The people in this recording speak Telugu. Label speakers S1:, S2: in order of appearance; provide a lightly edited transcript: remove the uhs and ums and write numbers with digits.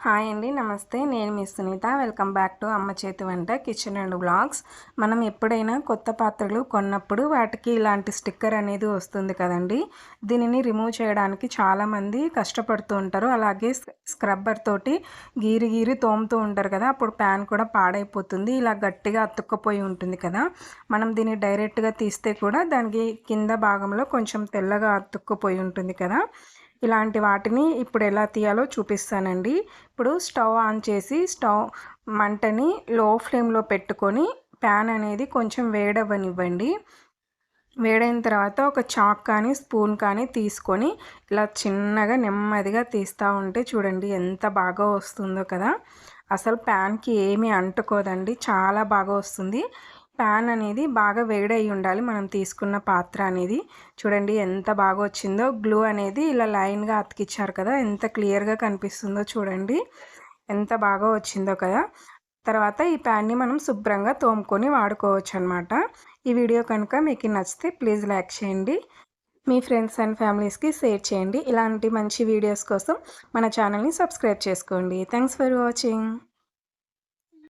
S1: హాయ్ అండి, నమస్తే. నేను మీ సునీత. వెల్కమ్ బ్యాక్ టు అమ్మ చేతి వంట కిచెన్ అండ్ బ్లాగ్స్. మనం ఎప్పుడైనా కొత్త పాత్రలు కొన్నప్పుడు వాటికి ఇలాంటి స్టిక్కర్ అనేది వస్తుంది కదండి. దీనిని రిమూవ్ చేయడానికి చాలామంది కష్టపడుతూ ఉంటారు. అలాగే స్క్రబ్బర్ తోటి గీరి గీరి తోముతూ ఉంటారు కదా, అప్పుడు ప్యాన్ కూడా పాడైపోతుంది. ఇలా గట్టిగా అతుక్కపోయి ఉంటుంది కదా. మనం దీన్ని డైరెక్ట్గా తీస్తే కూడా దానికి కింద భాగంలో కొంచెం తెల్లగా అతుక్కుపోయి ఉంటుంది కదా. ఇలాంటి వాటిని ఇప్పుడు ఎలా తీయాలో చూపిస్తానండి. ఇప్పుడు స్టవ్ ఆన్ చేసి స్టవ్ మంటని లో ఫ్లేమ్లో పెట్టుకొని ప్యాన్ అనేది కొంచెం వేడవ్వనివ్వండి. వేడైన తర్వాత ఒక చాక్ కానీ స్పూన్ కానీ తీసుకొని ఇలా చిన్నగా నెమ్మదిగా తీస్తూ ఉంటే చూడండి ఎంత బాగా వస్తుందో కదా. అసలు ప్యాన్కి ఏమీ అంటుకోదండి, చాలా బాగా వస్తుంది. ప్యాన్ అనేది బాగా వేడై ఉండాలి మనం తీసుకున్న పాత్ర అనేది. చూడండి ఎంత బాగా వచ్చిందో. గ్లూ అనేది ఇలా లైన్గా అతికిచ్చారు కదా, ఎంత క్లియర్గా కనిపిస్తుందో చూడండి, ఎంత బాగా వచ్చిందో కదా. తర్వాత ఈ ప్యాన్ని మనం శుభ్రంగా తోముకొని వాడుకోవచ్చు అనమాట. ఈ వీడియో కనుక మీకు నచ్చితే ప్లీజ్ లైక్ చేయండి, మీ ఫ్రెండ్స్ అండ్ ఫ్యామిలీస్కి షేర్ చేయండి. ఇలాంటి మంచి వీడియోస్ కోసం మన ఛానల్ని సబ్స్క్రైబ్ చేసుకోండి. Thanks for watching.